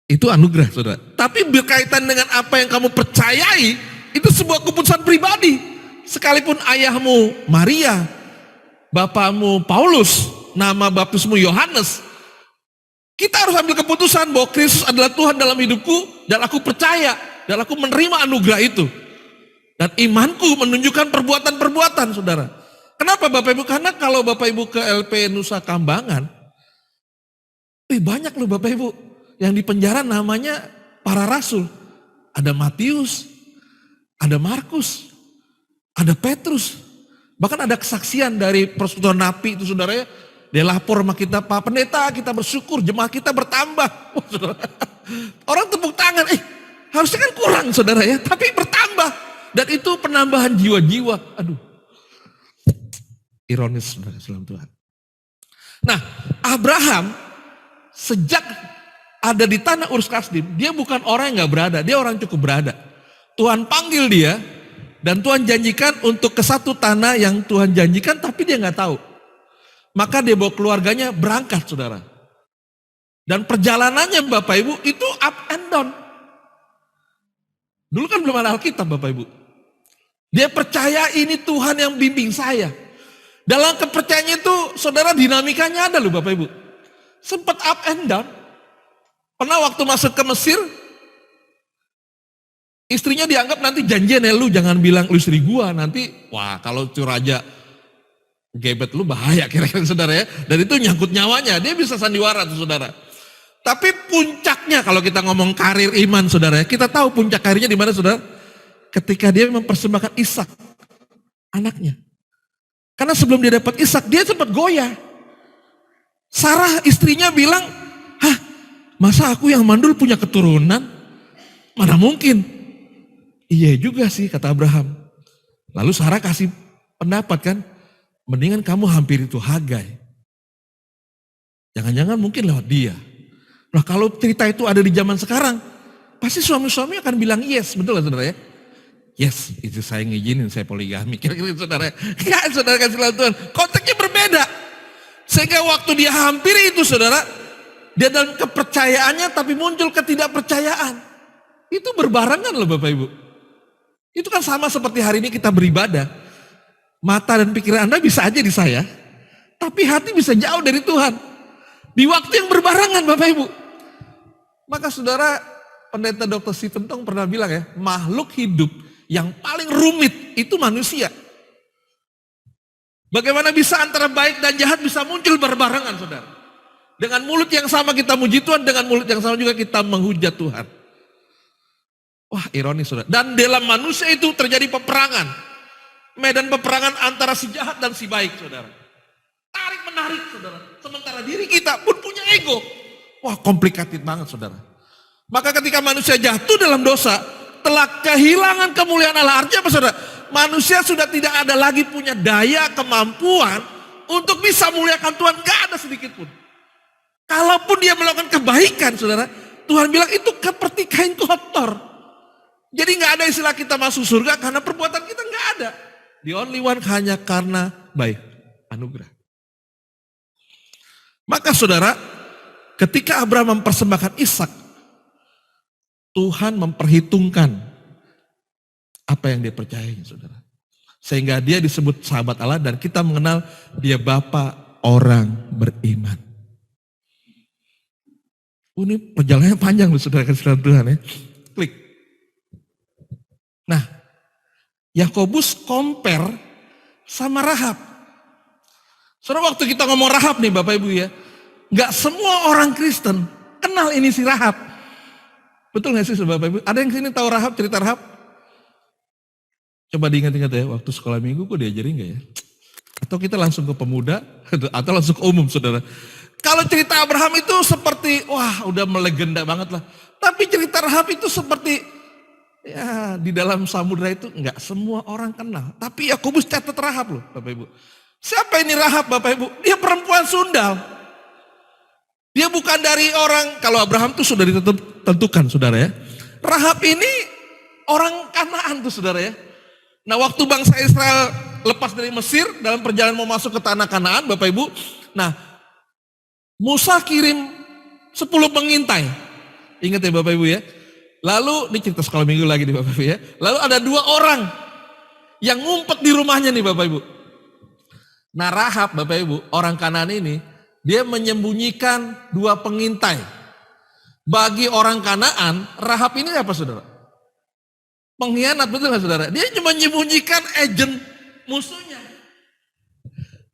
Itu anugerah saudara. Tapi berkaitan dengan apa yang kamu percayai, itu sebuah keputusan pribadi. Sekalipun ayahmu Maria, bapakmu Paulus, nama baptismu Yohanes, kita harus ambil keputusan bahwa Kristus adalah Tuhan dalam hidupku dan aku percaya dan aku menerima anugerah itu. Dan imanku menunjukkan perbuatan-perbuatan saudara. Kenapa Bapak Ibu? Karena kalau Bapak Ibu ke LP Nusa Kambangan, banyak loh Bapak Ibu yang di penjara namanya para rasul. Ada Matius, ada Markus, ada Petrus. Bahkan ada kesaksian dari persekutuan napi itu saudara ya. Dia lapor sama kita, Pak Pendeta kita bersyukur jemaat kita bertambah. Wah, saudara. Orang tepuk tangan, harusnya kan kurang saudara ya, tapi bertambah. Dan itu penambahan jiwa-jiwa. Aduh, ironis saudara dalam Tuhan. Nah Abraham sejak ada di tanah Ur Kasdim, dia bukan orang yang gak berada, dia orang cukup berada. Tuhan panggil dia dan Tuhan janjikan untuk ke satu tanah yang Tuhan janjikan tapi dia gak tahu. Maka dia bawa keluarganya berangkat saudara. Dan perjalanannya Bapak Ibu itu up and down. Dulu kan belum ada Alkitab Bapak Ibu. Dia percaya ini Tuhan yang bimbing saya. Dalam kepercayaannya itu saudara dinamikanya ada loh Bapak Ibu. Sempat up and down. Pernah waktu masuk ke Mesir, istrinya dianggap nanti janjian ya lu jangan bilang lu istri gua nanti. Wah kalau itu raja gebet lu bahaya kira-kira saudara ya. Dan itu nyangkut nyawanya, dia bisa sandiwara tuh saudara. Tapi puncaknya kalau kita ngomong karir iman saudara ya, kita tahu puncak karirnya di mana saudara? Ketika dia mempersembahkan Ishak, anaknya. Karena sebelum dia dapat Ishak, dia sempat goyah. Sarah istrinya bilang, hah masa aku yang mandul punya keturunan? Mana mungkin? Iya juga sih kata Abraham. Lalu Sarah kasih pendapat kan, mendingan kamu hampir itu Hagai. Jangan-jangan mungkin lewat dia. Nah kalau cerita itu ada di zaman sekarang, pasti suami-suami akan bilang yes, betul lah saudara ya? Yes, itu saya ngizinin, saya poligami. Kira-kira saudara, enggak saudara kasih lihat Tuhan, konteksnya berbeda. Sehingga waktu dia hampiri itu saudara, dia dalam kepercayaannya tapi muncul ketidakpercayaan. Itu berbarengan loh Bapak Ibu. Itu kan sama seperti hari ini kita beribadah. Mata dan pikiran Anda bisa aja di saya, tapi hati bisa jauh dari Tuhan. Di waktu yang berbarengan Bapak Ibu. Maka saudara, pendeta Dr. Stephen Tong pernah bilang ya, makhluk hidup yang paling rumit itu manusia. Bagaimana bisa antara baik dan jahat bisa muncul berbarengan, saudara? Dengan mulut yang sama kita muji Tuhan, dengan mulut yang sama juga kita menghujat Tuhan. Wah, ironis, saudara. Dan dalam manusia itu terjadi peperangan. Medan peperangan antara si jahat dan si baik, saudara. Tarik menarik, saudara. Sementara diri kita pun punya ego. Wah, komplikated banget, saudara. Maka ketika manusia jatuh dalam dosa, telah kehilangan kemuliaan Allah. Artinya apa, saudara? Manusia sudah tidak ada lagi punya daya, kemampuan untuk bisa muliakan Tuhan. Gak ada sedikit pun. Kalaupun dia melakukan kebaikan, saudara, Tuhan bilang itu seperti kain kotor. Jadi gak ada istilah kita masuk surga karena perbuatan kita gak ada. The only one hanya karena baik, anugerah. Maka saudara, ketika Abraham mempersembahkan Ishak, Tuhan memperhitungkan apa yang dia percayai, saudara. Sehingga dia disebut sahabat Allah dan kita mengenal dia Bapa orang beriman. Ini perjalanannya panjang loh, saudara kasih Tuhan ya. Klik. Nah, Yakobus compare sama Rahab. Saudara, waktu kita ngomong Rahab nih Bapak Ibu ya, gak semua orang Kristen kenal ini si Rahab. Betul gak sih Bapak Ibu? Ada yang sini tahu Rahab, cerita Rahab? Coba diingat-ingat ya, waktu sekolah minggu kok diajarin gak ya? Atau kita langsung ke pemuda, atau langsung ke umum, saudara. Kalau cerita Abraham itu seperti, wah udah melegenda banget lah. Tapi cerita Rahab itu seperti, ya di dalam samudera itu enggak semua orang kenal. Tapi Yakobus catat Rahab loh Bapak Ibu. Siapa ini Rahab Bapak Ibu? Dia perempuan sundal. Dia bukan dari orang, kalau Abraham itu sudah ditentukan saudara ya. Rahab ini orang Kanaan tuh saudara ya. Nah waktu bangsa Israel lepas dari Mesir dalam perjalanan mau masuk ke tanah Kanaan Bapak Ibu. Nah Musa kirim 10 pengintai. Ingat ya Bapak Ibu ya. Lalu ini cerita sekolah minggu lagi nih Bapak Ibu ya. Lalu ada 2 orang yang ngumpet di rumahnya nih Bapak Ibu. Nah Rahab Bapak Ibu orang Kanaan ini dia menyembunyikan 2 pengintai. Bagi orang Kanaan Rahab ini apa saudara? Pengkhianat, betul gak saudara? Dia cuma menyembunyikan agen musuhnya.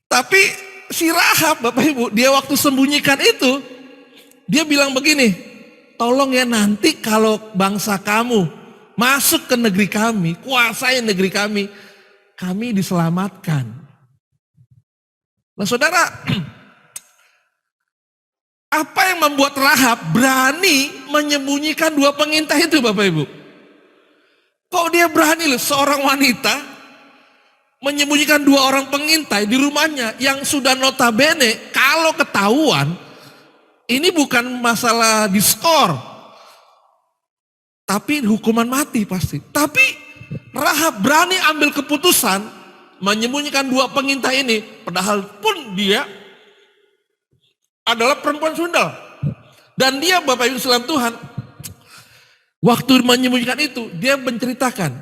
Tapi si Rahab Bapak Ibu, dia waktu sembunyikan itu, dia bilang begini, tolong ya nanti kalau bangsa kamu masuk ke negeri kami, kuasai negeri kami diselamatkan. Nah saudara, apa yang membuat Rahab berani menyembunyikan 2 pengintai itu Bapak Ibu? Kok dia berani loh seorang wanita menyembunyikan 2 orang pengintai di rumahnya yang sudah notabene kalau ketahuan ini bukan masalah diskor tapi hukuman mati pasti. Tapi Rahab berani ambil keputusan menyembunyikan 2 pengintai ini padahal pun dia adalah perempuan sundal. Dan dia Bapak Ibu sekalian Tuhan waktu menyembunyikan itu, dia menceritakan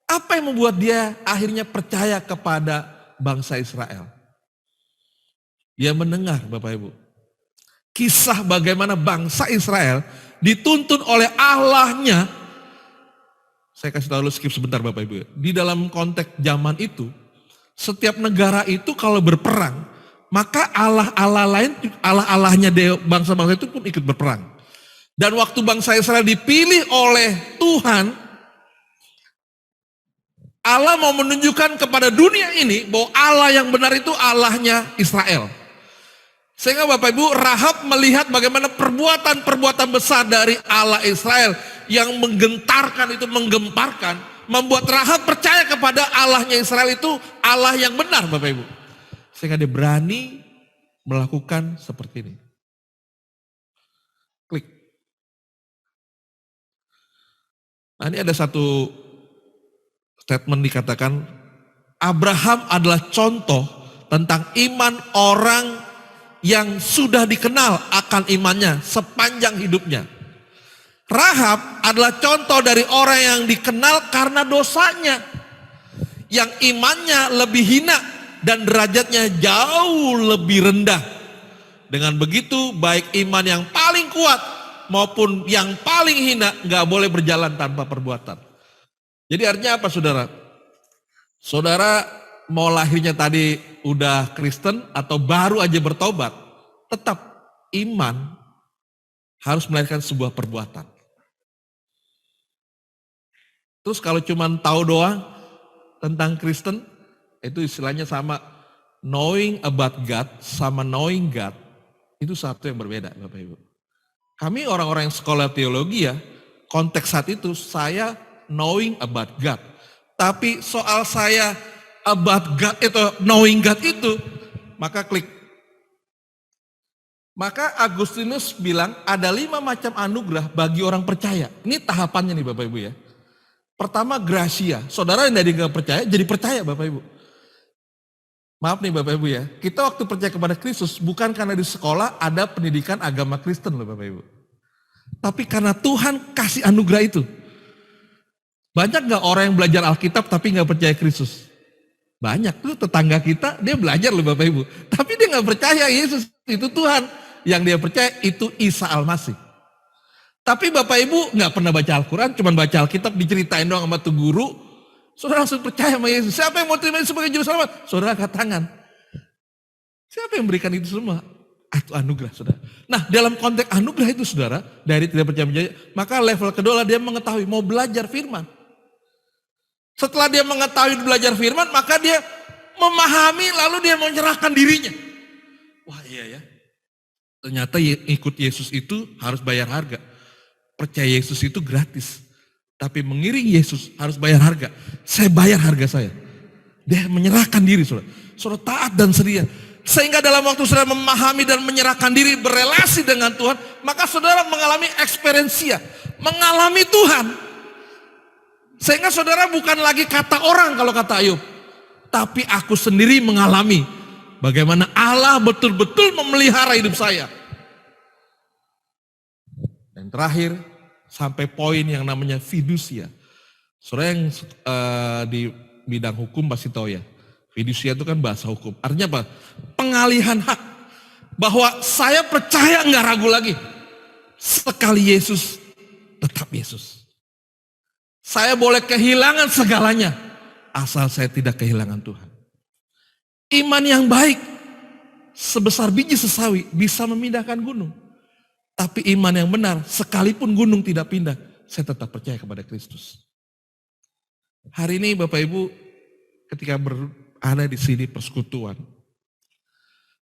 apa yang membuat dia akhirnya percaya kepada bangsa Israel. Dia mendengar Bapak Ibu, kisah bagaimana bangsa Israel dituntun oleh Allahnya. Saya kasih tahu skip sebentar Bapak Ibu. Di dalam konteks zaman itu, setiap negara itu kalau berperang, maka Allah-Allah lain, Allah-Allahnya bangsa-bangsa itu pun ikut berperang. Dan waktu bangsa Israel dipilih oleh Tuhan, Allah mau menunjukkan kepada dunia ini bahwa Allah yang benar itu Allahnya Israel. Sehingga Bapak Ibu, Rahab melihat bagaimana perbuatan-perbuatan besar dari Allah Israel yang menggentarkan itu, menggemparkan, membuat Rahab percaya kepada Allahnya Israel itu Allah yang benar Bapak Ibu. Sehingga dia berani melakukan seperti ini. Klik. Nah, ini ada satu statement dikatakan Abraham adalah contoh tentang iman orang yang sudah dikenal akan imannya sepanjang hidupnya. Rahab adalah contoh dari orang yang dikenal karena dosanya, yang imannya lebih hina dan derajatnya jauh lebih rendah. Dengan begitu baik iman yang paling kuat maupun yang paling hina nggak boleh berjalan tanpa perbuatan. Jadi artinya apa saudara? Saudara mau lahirnya tadi udah Kristen atau baru aja bertobat, tetap iman harus melahirkan sebuah perbuatan. Terus kalau cuma tahu doang tentang Kristen, itu istilahnya sama, knowing about God sama knowing God, itu satu yang berbeda Bapak Ibu. Kami orang-orang yang sekolah teologi ya, konteks saat itu saya knowing about God. Tapi soal saya about God itu, knowing God itu, maka klik. Maka Agustinus bilang ada 5 macam anugerah bagi orang percaya. Ini tahapannya nih Bapak Ibu ya. Pertama gracia, saudara yang dari nggak percaya jadi percaya Bapak Ibu. Maaf nih Bapak Ibu ya, kita waktu percaya kepada Kristus bukan karena di sekolah ada pendidikan agama Kristen loh Bapak Ibu. Tapi karena Tuhan kasih anugerah itu. Banyak nggak orang yang belajar Alkitab tapi nggak percaya Kristus? Banyak, tuh tetangga kita dia belajar loh Bapak Ibu. Tapi dia nggak percaya Yesus itu Tuhan. Yang dia percaya itu Isa Al-Masih. Tapi Bapak Ibu nggak pernah baca Al-Quran, cuma baca Alkitab diceritain doang sama tuh guru, saudara langsung percaya sama Yesus. Siapa yang mau terima Yesus sebagai juru selamat? Saudara angkat tangan. Siapa yang berikan itu semua? Itu anugerah saudara. Nah dalam konteks anugerah itu saudara, dari tidak percaya, maka level kedua dia mengetahui, mau belajar firman. Setelah dia mengetahui belajar firman, maka dia memahami lalu dia menyerahkan dirinya. Wah iya ya, ternyata ikut Yesus itu harus bayar harga. Percaya Yesus itu gratis. Tapi mengiring Yesus harus bayar harga. Saya bayar harga saya. Dia menyerahkan diri saudara. Saudara taat dan setia. Sehingga dalam waktu saudara memahami dan menyerahkan diri berelasi dengan Tuhan. Maka saudara mengalami eksperiensia. Mengalami Tuhan. Sehingga saudara bukan lagi kata orang kalau kata Ayub. Tapi aku sendiri mengalami. Bagaimana Allah betul-betul memelihara hidup saya. Dan terakhir sampai poin yang namanya fidusia. Saudara yang di bidang hukum pasti tahu ya. Fidusia itu kan bahasa hukum. Artinya apa? Pengalihan hak. Bahwa saya percaya nggak ragu lagi. Sekali Yesus, tetap Yesus. Saya boleh kehilangan segalanya. Asal saya tidak kehilangan Tuhan. Iman yang baik. Sebesar biji sesawi bisa memindahkan gunung. Tapi iman yang benar, sekalipun gunung tidak pindah, saya tetap percaya kepada Kristus. Hari ini Bapak Ibu, ketika berada di sini persekutuan,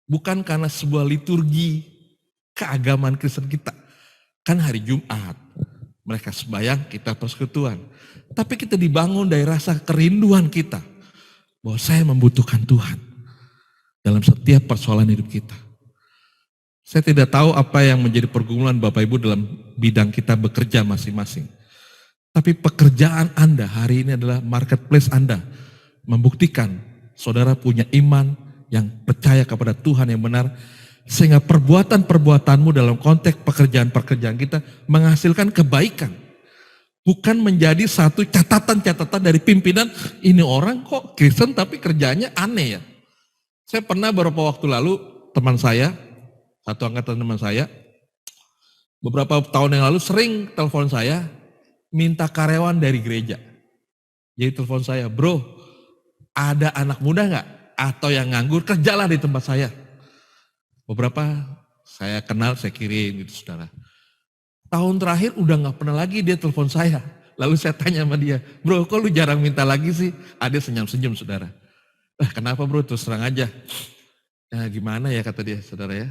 bukan karena sebuah liturgi keagamaan Kristen kita. Kan hari Jumat, mereka sembahyang, kita persekutuan. Tapi kita dibangun dari rasa kerinduan kita, bahwa saya membutuhkan Tuhan dalam setiap persoalan hidup kita. Saya tidak tahu apa yang menjadi pergumulan Bapak Ibu dalam bidang kita bekerja masing-masing. Tapi pekerjaan Anda hari ini adalah marketplace Anda. Membuktikan saudara punya iman yang percaya kepada Tuhan yang benar. Sehingga perbuatan-perbuatanmu dalam konteks pekerjaan-pekerjaan kita menghasilkan kebaikan. Bukan menjadi satu catatan-catatan dari pimpinan, ini orang kok Kristen tapi kerjanya aneh ya. Saya pernah beberapa waktu lalu teman saya, satu angkatan teman saya, beberapa tahun yang lalu sering telepon saya, minta karyawan dari gereja. Jadi telepon saya, bro, ada anak muda nggak? Atau yang nganggur, kerjalah di tempat saya. Beberapa saya kenal, saya kirim gitu saudara. Tahun terakhir udah nggak pernah lagi dia telepon saya. Lalu saya tanya sama dia, bro kok lu jarang minta lagi sih? Ada senyum-senyum saudara. Kenapa bro, terus terang aja. Nah, gimana ya kata dia saudara ya.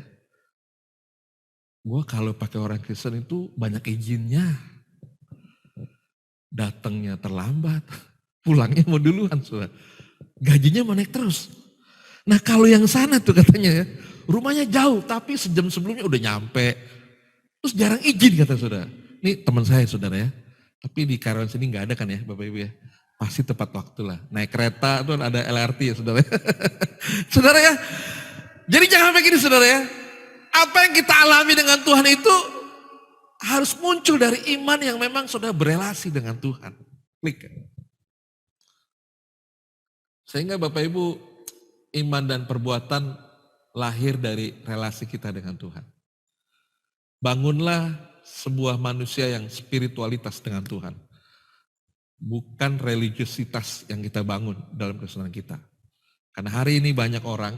Gue kalau pakai orang Kristen itu banyak izinnya. Datangnya terlambat. Pulangnya mau duluan. Saudara. Gajinya mau naik terus. Nah kalau yang sana tuh katanya ya. Rumahnya jauh tapi sejam sebelumnya udah nyampe. Terus jarang izin kata saudara. Ini teman saya saudara ya. Tapi di karyawan sini gak ada kan ya Bapak Ibu ya. Pasti tepat waktu lah. Naik kereta tuh ada LRT ya saudara. Saudara ya. Jadi jangan sampai gini saudara ya. Apa yang kita alami dengan Tuhan itu harus muncul dari iman yang memang sudah berelasi dengan Tuhan. Klik. Sehingga Bapak Ibu, iman dan perbuatan lahir dari relasi kita dengan Tuhan. Bangunlah sebuah manusia yang spiritualitas dengan Tuhan. Bukan religiositas yang kita bangun dalam Kristen kita. Karena hari ini banyak orang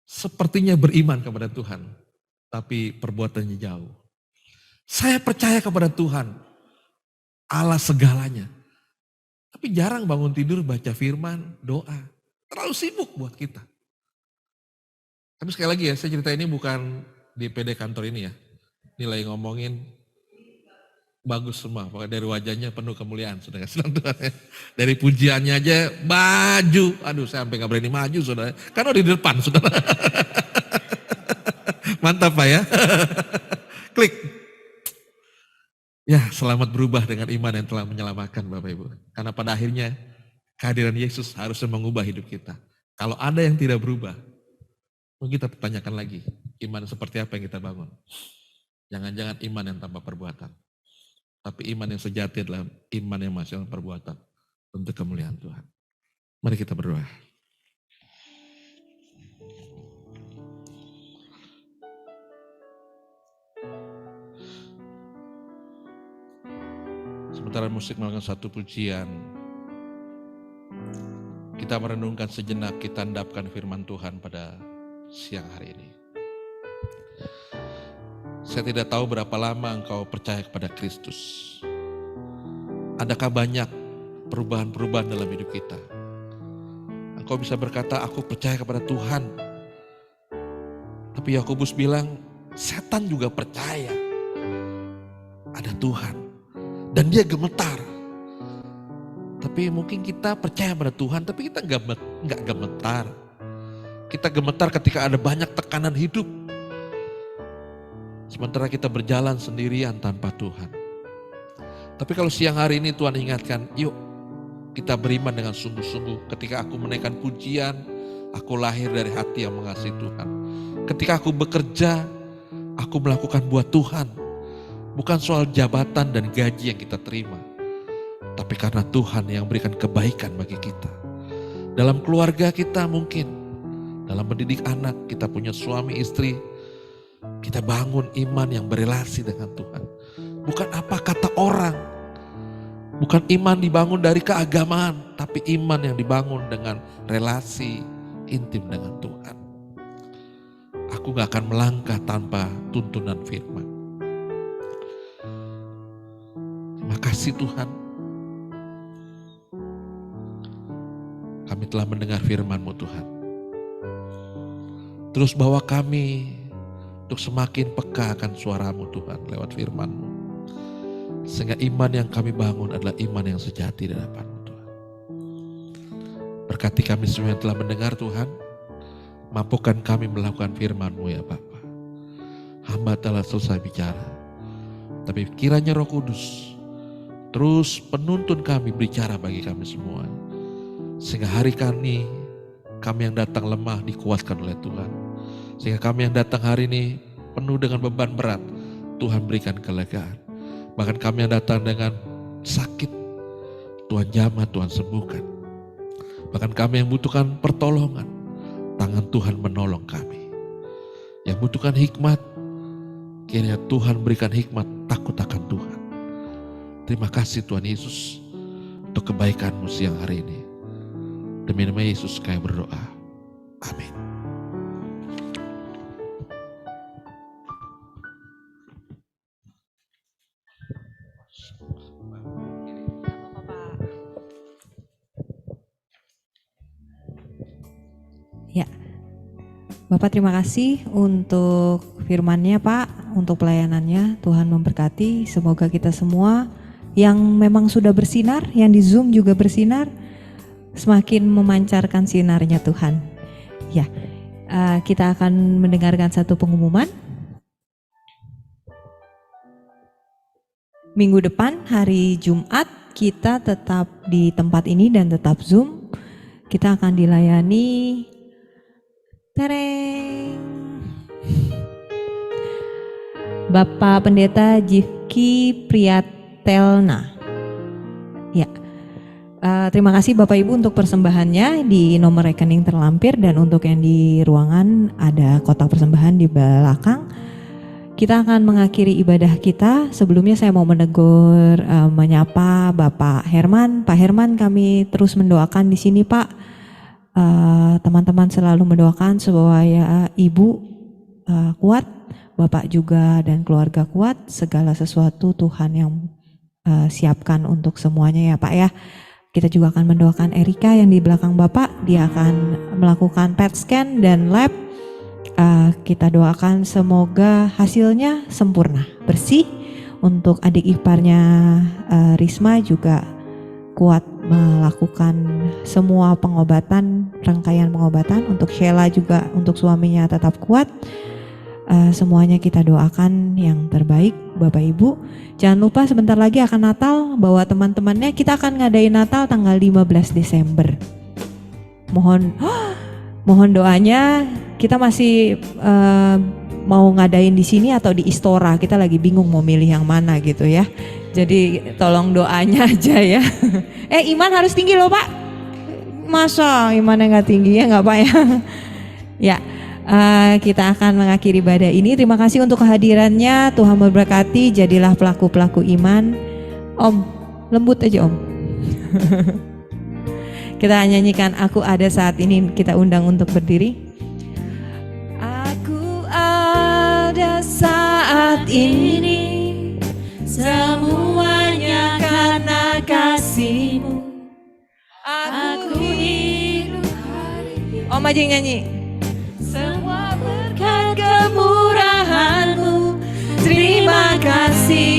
sepertinya beriman kepada Tuhan, tapi perbuatannya jauh. Saya percaya kepada Tuhan, Allah segalanya. Tapi jarang bangun tidur baca firman, doa. Terlalu sibuk buat kita. Tapi sekali lagi ya, saya cerita ini bukan di PD kantor ini ya. Ini lagi ngomongin bagus semua, pokoknya dari wajahnya penuh kemuliaan, saudara. Senang Tuhan ya. Dari pujiannya aja maju, aduh saya sampai gak berani maju saudara, karena di depan saudara. Mantap Pak ya. Klik. Ya, selamat berubah dengan iman yang telah menyelamatkan Bapak Ibu. Karena pada akhirnya kehadiran Yesus harusnya mengubah hidup kita. Kalau ada yang tidak berubah, mungkin kita pertanyakan lagi, iman seperti apa yang kita bangun. Jangan-jangan iman yang tanpa perbuatan. Tapi iman yang sejati adalah iman yang masih dalam perbuatan untuk kemuliaan Tuhan. Mari kita berdoa. Sementara musik melakukan satu pujian, kita merenungkan sejenak, kita endapkan firman Tuhan pada siang hari ini. Saya tidak tahu berapa lama engkau percaya kepada Kristus. Adakah banyak perubahan-perubahan dalam hidup kita? Engkau bisa berkata, aku percaya kepada Tuhan. Tapi Yakobus bilang, setan juga percaya ada Tuhan. Dan dia gemetar. Tapi mungkin kita percaya pada Tuhan, tapi kita nggak gemetar. Kita gemetar ketika ada banyak tekanan hidup. Sementara kita berjalan sendirian tanpa Tuhan. Tapi kalau siang hari ini Tuhan ingatkan, yuk kita beriman dengan sungguh-sungguh. Ketika aku menaikkan pujian, aku lahir dari hati yang mengasihi Tuhan. Ketika aku bekerja, aku melakukan buat Tuhan. Bukan soal jabatan dan gaji yang kita terima. Tapi karena Tuhan yang berikan kebaikan bagi kita. Dalam keluarga kita mungkin, dalam mendidik anak, kita punya suami istri, kita bangun iman yang berelasi dengan Tuhan. Bukan apa kata orang. Bukan iman dibangun dari keagamaan. Tapi iman yang dibangun dengan relasi intim dengan Tuhan. Aku gak akan melangkah tanpa tuntunan firman. Terima kasih Tuhan. Kami telah mendengar firman-Mu Tuhan. Terus bawa kami untuk semakin peka akan suara-Mu Tuhan lewat firman-Mu. Sehingga iman yang kami bangun adalah iman yang sejati di hadapan-Mu Tuhan. Berkati kami semua yang telah mendengar Tuhan. Mampukan kami melakukan firman-Mu ya Bapa. Hamba telah selesai bicara. Tapi kiranya Roh Kudus terus penuntun kami bicara bagi kami semua. Sehingga hari kami yang datang lemah dikuatkan oleh Tuhan. Sehingga kami yang datang hari ini penuh dengan beban berat, Tuhan berikan kelegaan. Bahkan kami yang datang dengan sakit, Tuhan jamah, Tuhan sembuhkan. Bahkan kami yang butuhkan pertolongan, tangan Tuhan menolong kami. Yang butuhkan hikmat, kiranya Tuhan berikan hikmat takut akan Tuhan. Terima kasih Tuhan Yesus untuk kebaikan-Mu siang hari ini. Demi nama Yesus kami berdoa. Amin. Ya, Bapak terima kasih untuk firman-Nya Pak, untuk pelayanannya. Tuhan memberkati, semoga kita semua yang memang sudah bersinar, yang di Zoom juga bersinar, semakin memancarkan sinarnya Tuhan. Ya, kita akan mendengarkan satu pengumuman. Minggu depan hari Jumat kita tetap di tempat ini dan tetap Zoom. Kita akan dilayani tereng Bapak Pendeta Jifki Priyatelna. Ya, terima kasih Bapak Ibu untuk persembahannya di nomor rekening terlampir, dan untuk yang di ruangan ada kotak persembahan di belakang. kita akan mengakhiri ibadah kita. Sebelumnya saya mau menegur, menyapa Bapak Herman. Pak Herman, kami terus mendoakan di sini Pak. Teman-teman selalu mendoakan supaya Ibu kuat, Bapak juga dan keluarga kuat. Segala sesuatu Tuhan yang siapkan untuk semuanya ya Pak ya. Kita juga akan mendoakan Erika yang di belakang Bapak. Dia akan melakukan PET scan dan lab. Kita doakan semoga hasilnya sempurna, bersih. Untuk adik iparnya Risma juga kuat melakukan semua pengobatan, rangkaian pengobatan. Untuk Sheila juga untuk suaminya tetap kuat. Semuanya kita doakan yang terbaik Bapak Ibu. Jangan lupa sebentar lagi akan Natal, bawa teman-temannya. Kita akan ngadain Natal tanggal 15 Desember. Mohon doanya. Kita masih mau ngadain di sini atau di Istora. Kita lagi bingung mau milih yang mana gitu ya. Jadi tolong doanya aja ya. Iman harus tinggi loh Pak. Masa imannya nggak tinggi ya nggak Pak ya. Ya. Kita akan mengakhiri ibadah ini. Terima kasih untuk kehadirannya. Tuhan memberkati. Jadilah pelaku-pelaku iman. Om, lembut aja Om. Kita nyanyikan Aku Ada Saat Ini. Kita undang untuk berdiri. Aku ada saat ini, semuanya karena kasih-Mu. Aku hidup hari ini. Om aja yang nyanyi. Semua berkat kemurahan-Mu. Terima kasih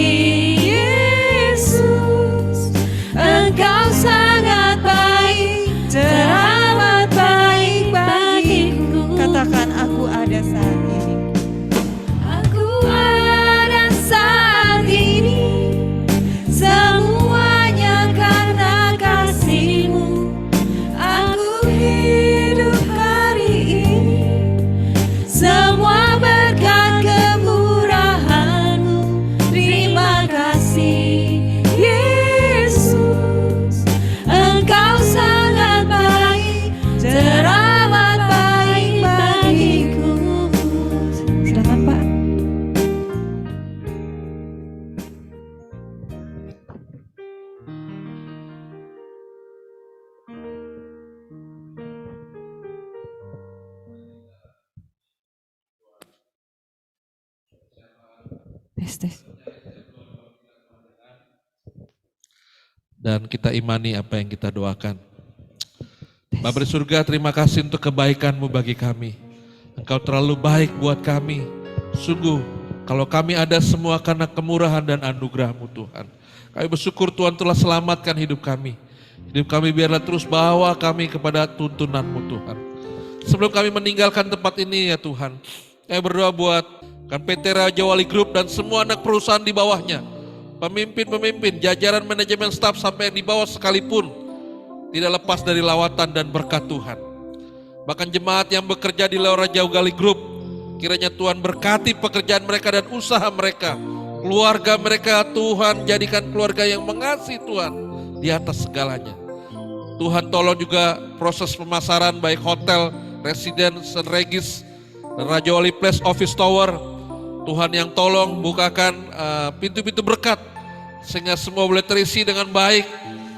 Yesus. Engkau sangat baik, teramat baik bagiku. Katakan aku ada saat ini. Aku ada saat ini, semuanya karena kasih-Mu. Aku hidup hari ini. Semua berkat kemurahan-Mu. Terima kasih Yesus. Engkau sangat baik, teramat baik bagiku. Silakan Pak. Tes. Dan kita imani apa yang kita doakan. Bapa di surga, terima kasih untuk kebaikan-Mu bagi kami. Engkau terlalu baik buat kami. Sungguh, kalau kami ada semua karena kemurahan dan anugerah-Mu Tuhan. Kami bersyukur Tuhan telah selamatkan hidup kami. Hidup kami biarlah terus bawa kami kepada tuntunan-Mu Tuhan. Sebelum kami meninggalkan tempat ini ya Tuhan, kami berdoa buat PT Raja Wali Group dan semua anak perusahaan di bawahnya. Pemimpin-pemimpin, jajaran manajemen staf sampai yang di bawah sekalipun tidak lepas dari lawatan dan berkat Tuhan. Bahkan jemaat yang bekerja di Raja Wali Group, kiranya Tuhan berkati pekerjaan mereka dan usaha mereka. Keluarga mereka Tuhan jadikan keluarga yang mengasihi Tuhan di atas segalanya. Tuhan tolong juga proses pemasaran baik hotel, Residence and Regis, dan Raja Wali Place Office Tower. Tuhan yang tolong bukakan pintu-pintu berkat sehingga semua boleh terisi dengan baik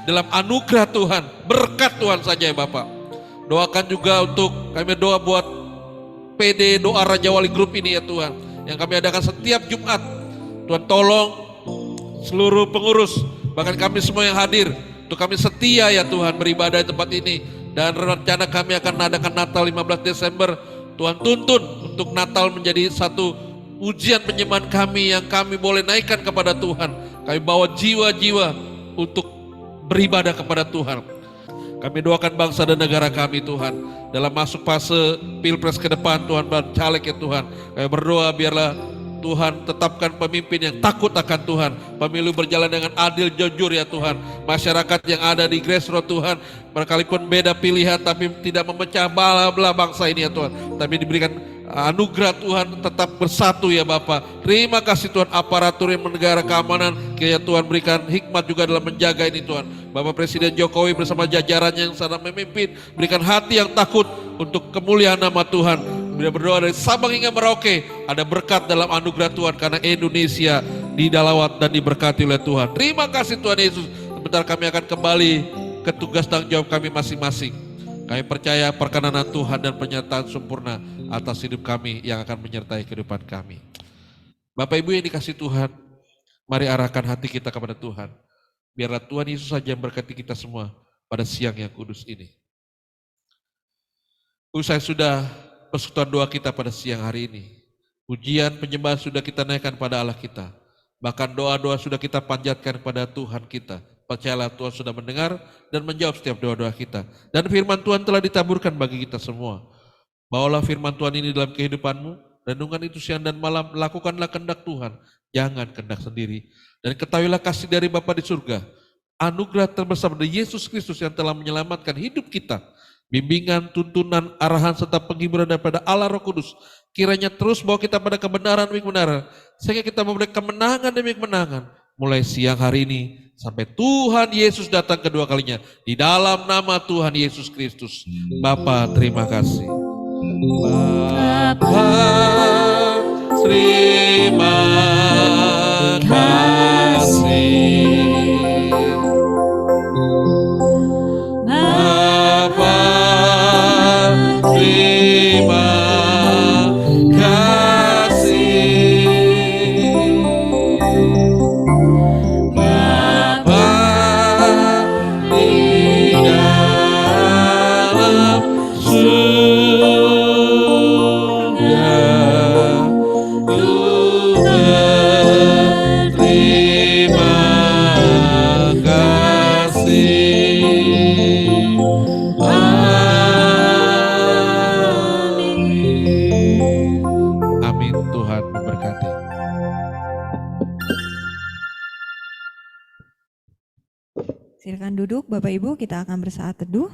dalam anugerah Tuhan, berkat Tuhan saja ya Bapak. Doakan juga untuk kami doa buat PD Doa Raja Wali Group ini ya Tuhan, yang kami adakan setiap Jumat. Tuhan tolong seluruh pengurus, bahkan kami semua yang hadir, untuk kami setia ya Tuhan beribadah di tempat ini. Dan rencana kami akan mengadakan Natal 15 Desember. Tuhan tuntun untuk Natal menjadi satu ujian penyembahan kami yang kami boleh naikkan kepada Tuhan. Kami bawa jiwa-jiwa untuk beribadah kepada Tuhan. Kami doakan bangsa dan negara kami Tuhan, dalam masuk fase pilpres ke depan Tuhan, caleg ya Tuhan. Kami berdoa biarlah Tuhan tetapkan pemimpin yang takut akan Tuhan. Pemilu berjalan dengan adil, jujur ya Tuhan. Masyarakat yang ada di Grassroots Tuhan, berkalipun beda pilihan tapi tidak memecah belah bangsa ini ya Tuhan. Tapi diberikan anugerah Tuhan tetap bersatu ya Bapa. Terima kasih Tuhan, aparatur yang menegara keamanan, kiranya Tuhan berikan hikmat juga dalam menjaga ini Tuhan. Bapak Presiden Jokowi bersama jajarannya yang sedang memimpin, berikan hati yang takut untuk kemuliaan nama Tuhan. Bila berdoa dari Sabang hingga Merauke, ada berkat dalam anugerah Tuhan karena Indonesia didalawat dan diberkati oleh Tuhan. Terima kasih Tuhan Yesus. Sebentar kami akan kembali ke tugas tanggung jawab kami masing-masing. Kami percaya perkenanan Tuhan dan penyertaan sempurna atas hidup kami yang akan menyertai kehidupan kami. Bapak Ibu yang dikasih Tuhan, mari arahkan hati kita kepada Tuhan. Biarlah Tuhan Yesus saja yang berkati kita semua pada siang yang kudus ini. Usai sudah persekutuan doa kita pada siang hari ini. Pujian penyembahan sudah kita naikkan pada Allah kita. Bahkan doa-doa sudah kita panjatkan kepada Tuhan kita. Percayalah Tuhan sudah mendengar dan menjawab setiap doa-doa kita. Dan firman Tuhan telah ditaburkan bagi kita semua. Bawalah firman Tuhan ini dalam kehidupanmu. Renungan itu siang dan malam. Lakukanlah kehendak Tuhan. Jangan kehendak sendiri. Dan ketahuilah kasih dari Bapa di surga. Anugerah terbesar dari Yesus Kristus yang telah menyelamatkan hidup kita. Bimbingan, tuntunan, arahan, serta penghiburan daripada Allah Roh Kudus. Kiranya terus bawa kita pada kebenaran demi kebenaran. Sehingga kita memperoleh kemenangan demi kemenangan. Mulai siang hari ini sampai Tuhan Yesus datang kedua kalinya. Di dalam nama Tuhan Yesus Kristus. Bapa terima kasih. Bapa terima kasih. Bapa terima kasih. Bapa di dalam surga, ku berterima kasih. Amin. Tuhan memberkati. Silakan duduk Bapak Ibu, kita akan bersaat teduh.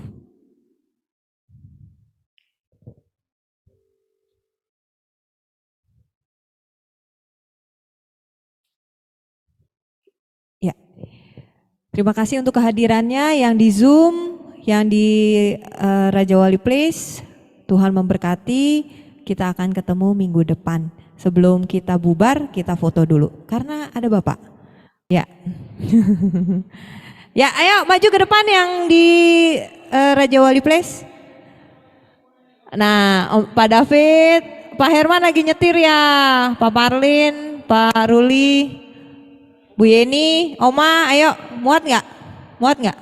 Ya, terima kasih untuk kehadirannya yang di Zoom, yang di Raja Wali Place. Tuhan memberkati. Kita akan ketemu minggu depan. Sebelum kita bubar, kita foto dulu karena ada Bapak. Ya. Ya, ayo maju ke depan yang di Raja Wali Place. Nah, Pak David, Pak Herman lagi nyetir ya, Pak Parlin, Pak Ruli, Bu Yeni, Oma, ayo muat nggak? Muat nggak?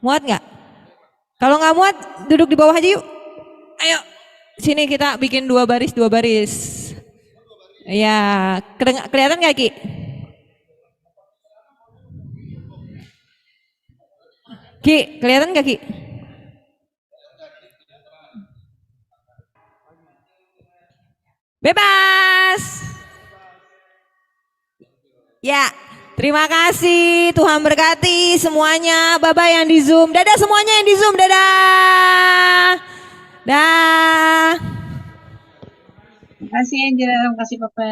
Muat nggak? Kalau nggak muat, duduk di bawah aja yuk. Ayo, sini kita bikin dua baris. Ya, kelihatan nggak Ki? Ki, kelihatan nggak Ki? Bebas. Ya, terima kasih. Tuhan berkati semuanya. Bapak yang di Zoom, dadah semuanya yang di Zoom, dadah. Dah. Terima kasih Angel, terima kasih Papa.